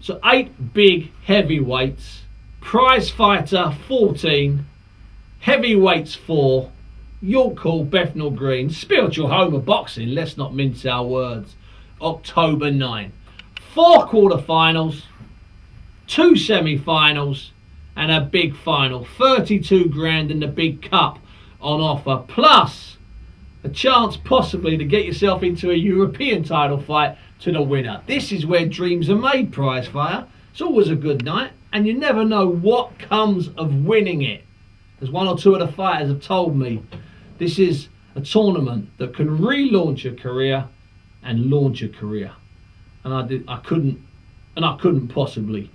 So 8 big heavyweights. Prizefighter 14. Heavyweights 4. York Hall, Bethnal Green. Spiritual home of boxing. Let's not mince our words. October 9. 4 quarterfinals. 2 semi-finals. And a big final. 32 grand in the big cup on offer. Plus a chance possibly to get yourself into a European title fight to the winner. This is where dreams are made, Prizefighter. It's always a good night, and you never know what comes of winning it. As 1 or 2 of the fighters have told me, this is a tournament that can relaunch a career and launch a career. And I couldn't possibly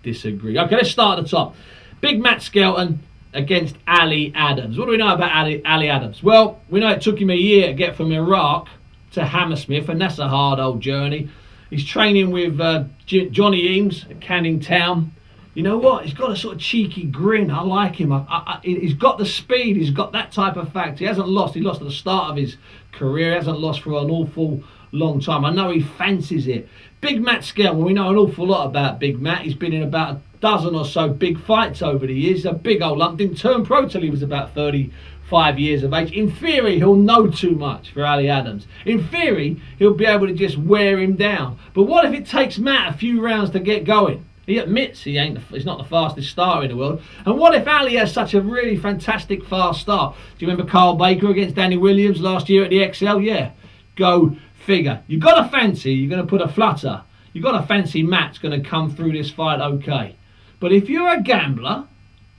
disagree. Okay, let's start at the top. Big Matt Skelton against Ali Adams. What do we know about Ali Adams? Well, we know it took him a year to get from Iraq to Hammersmith, and that's a hard old journey. He's training with Johnny Eames at Canning Town. You know what? He's got a sort of cheeky grin. I like him. He's got the speed. He's got that type of factor. He hasn't lost. He lost at the start of his career. He hasn't lost for an awful long time. I know he fancies it. Big Matt Skelton, we know an awful lot about Big Matt. He's been in about a dozen or so big fights over the years. He's a big old lump. Didn't turn pro till he was about 35 years of age. In theory, he'll know too much for Ali Adams. In theory, he'll be able to just wear him down. But what if it takes Matt a few rounds to get going? He admits he's not the fastest starter in the world. And what if Ali has such a really fantastic fast start? Do you remember Carl Baker against Danny Williams last year at the XL? Yeah. Go figure. You've got to fancy, you're going to put a flutter. You've got to fancy Matt's going to come through this fight okay. But if you're a gambler,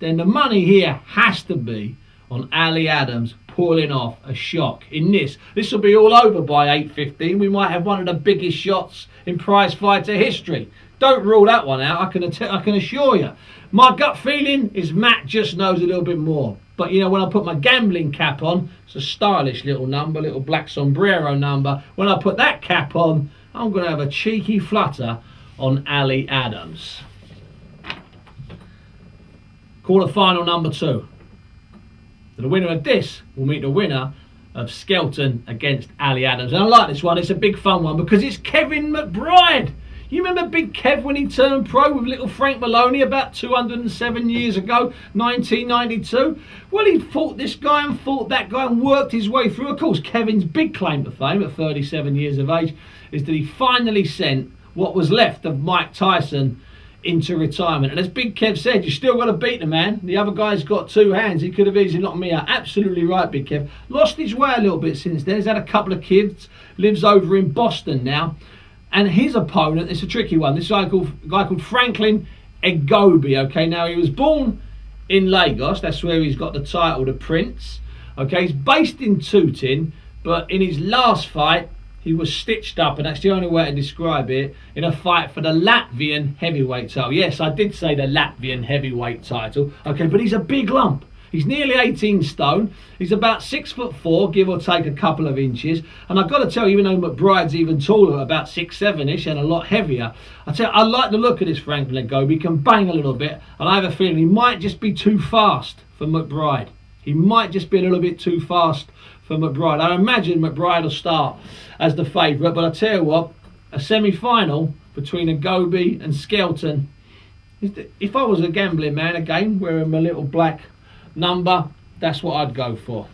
then the money here has to be on Ali Adams pulling off a shock in this. This will be all over by 8:15. We might have one of the biggest shots in Prizefighter history. Don't rule that one out, I can assure you. My gut feeling is Matt just knows a little bit more. But you know, when I put my gambling cap on, it's a stylish little number, little black sombrero number. When I put that cap on, I'm going to have a cheeky flutter on Ali Adams. Quarter-final number 2. So the winner of this will meet the winner of Skelton against Ali Adams. And I like this one. It's a big fun one because it's Kevin McBride. You remember Big Kev when he turned pro with little Frank Maloney about 207 years ago, 1992? Well, he fought this guy and fought that guy and worked his way through. Of course, Kevin's big claim to fame at 37 years of age is that he finally sent what was left of Mike Tyson into retirement. And as Big Kev said, you still got to beat the man. The other guy's got 2 hands. He could have easily knocked me out. Absolutely right, Big Kev. Lost his way a little bit since then. He's had a couple of kids. Lives over in Boston now. And his opponent, it's a tricky one. This guy called Franklin Egobi. Okay, now he was born in Lagos. That's where he's got the title, the Prince. Okay, he's based in Tooting, but in his last fight, he was stitched up, and that's the only way to describe it, in a fight for the Latvian heavyweight title. Yes, I did say the Latvian heavyweight title. Okay, but he's a big lump. He's nearly 18 stone. He's about 6'4", give or take a couple of inches. And I've got to tell you, even though McBride's even taller, about 6'7"-ish and a lot heavier, I like the look of this Franklin Egobi. He can bang a little bit, and I have a feeling he might just be too fast for McBride. He might just be a little bit too fast for McBride. I imagine McBride will start as the favourite, but I tell you what, a semi-final between Egobi and Skelton. If I was a gambling man again, wearing my little black number, that's what I'd go for.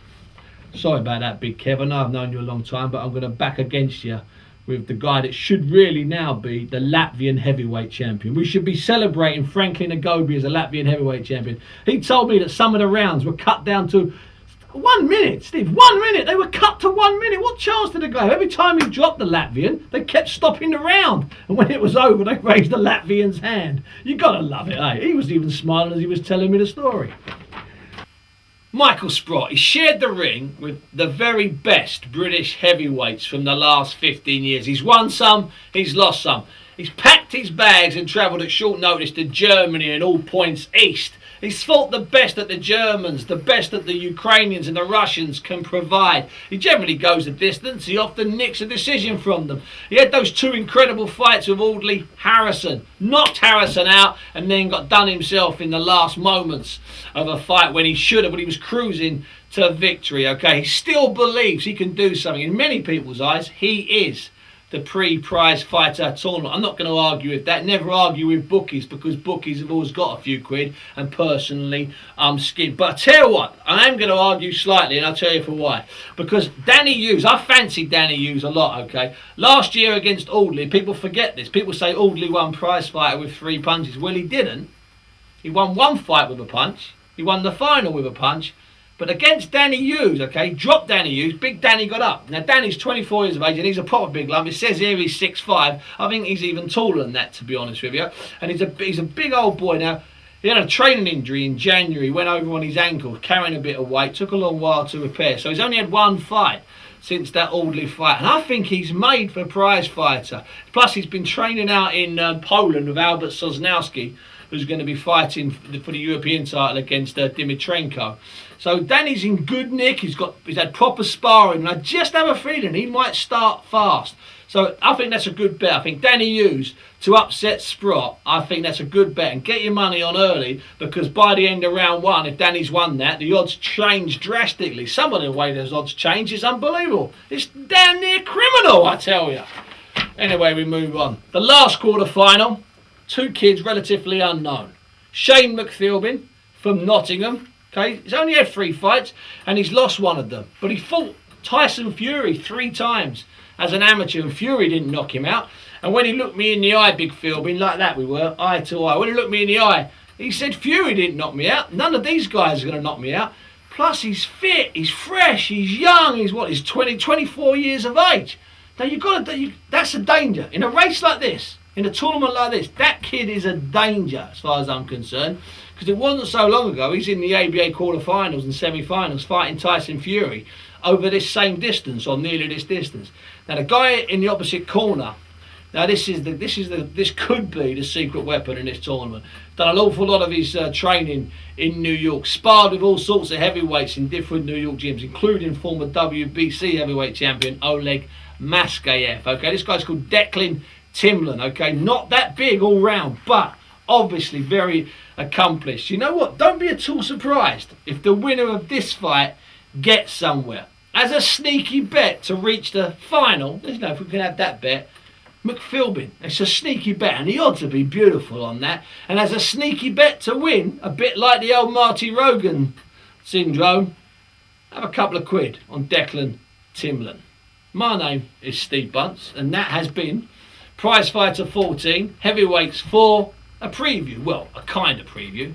Sorry about that, Big Kev. I know I've known you a long time, but I'm going to back against you with the guy that should really now be the Latvian heavyweight champion. We should be celebrating Franklin Egobi as a Latvian heavyweight champion. He told me that some of the rounds were cut down to 1 minute, Steve. 1 minute. They were cut to 1 minute. What chance did they go? Every time he dropped the Latvian, they kept stopping the round. And when it was over, they raised the Latvian's hand. You got to love it, eh? He was even smiling as he was telling me the story. Michael Sprott, he shared the ring with the very best British heavyweights from the last 15 years. He's won some, he's lost some. He's packed his bags and travelled at short notice to Germany and all points east. He's fought the best that the Germans, the best that the Ukrainians and the Russians can provide. He generally goes the distance. He often nicks a decision from them. He had those 2 incredible fights with Audley Harrison. Knocked Harrison out and then got done himself in the last moments of a fight when he should have, when he was cruising to victory. Okay, he still believes he can do something. In many people's eyes, he is the pre-Prizefighter tournament. I'm not going to argue with that. Never argue with bookies, because bookies have always got a few quid, and personally I'm skint. But I tell you what, I am going to argue slightly, and I'll tell you for why. Because Danny Hughes, I fancied Danny Hughes a lot, okay? Last year against Audley, people forget this. People say Audley won Prizefighter with 3 punches. Well, he didn't. He won 1 fight with a punch. He won the final with a punch. But against Danny Hughes, okay, dropped Danny Hughes, Big Danny got up. Now, Danny's 24 years of age, and he's a proper big lump. It says here he's 6'5". I think he's even taller than that, to be honest with you. And he's a big old boy. Now, he had a training injury in January, went over on his ankle, carrying a bit of weight, took a long while to repair. So he's only had 1 fight since that Audley fight. And I think he's made for Prizefighter. Plus, he's been training out in Poland with Albert Sosnowski, who's going to be fighting for the European title against Dimitrenko. So Danny's in good nick. He's had proper sparring, and I just have a feeling he might start fast. So I think that's a good bet. I think Danny Hughes to upset Sprott, I think that's a good bet. And get your money on early, because by the end of round 1, if Danny's won that, the odds change drastically. Some of the way those odds change is unbelievable. It's damn near criminal, I tell you. Anyway, we move on. The last quarter final, 2 kids relatively unknown. Shane McPhilbin from Nottingham. Okay, he's only had 3 fights, and he's lost 1 of them. But he fought Tyson Fury 3 times as an amateur, and Fury didn't knock him out. And when he looked me in the eye, Big Philbin, like that we were, eye to eye. When he looked me in the eye, he said, Fury didn't knock me out. None of these guys are going to knock me out. Plus, he's fit, he's fresh, he's young. He's 24 years of age. Now, that's a danger. In a race like this, in a tournament like this, that kid is a danger as far as I'm concerned. Because it wasn't so long ago, he's in the ABA quarterfinals and semi-finals fighting Tyson Fury over this same distance, or nearly this distance. Now, the guy in the opposite corner, now this could be the secret weapon in this tournament. Done an awful lot of his training in New York, sparred with all sorts of heavyweights in different New York gyms, including former WBC heavyweight champion Oleg Maskayev. Okay, this guy's called Declan Timlin. Okay, not that big all round, but obviously very accomplished. You know what? Don't be at all surprised if the winner of this fight gets somewhere. As a sneaky bet to reach the final, let's know if we can have that bet, McPhilbin. It's a sneaky bet, and the odds would be beautiful on that. And as a sneaky bet to win, a bit like the old Marty Rogan syndrome, have a couple of quid on Declan Timlin. My name is Steve Bunce, and that has been Prizefighter 14, Heavyweights 4, a preview. Well, a kind of preview.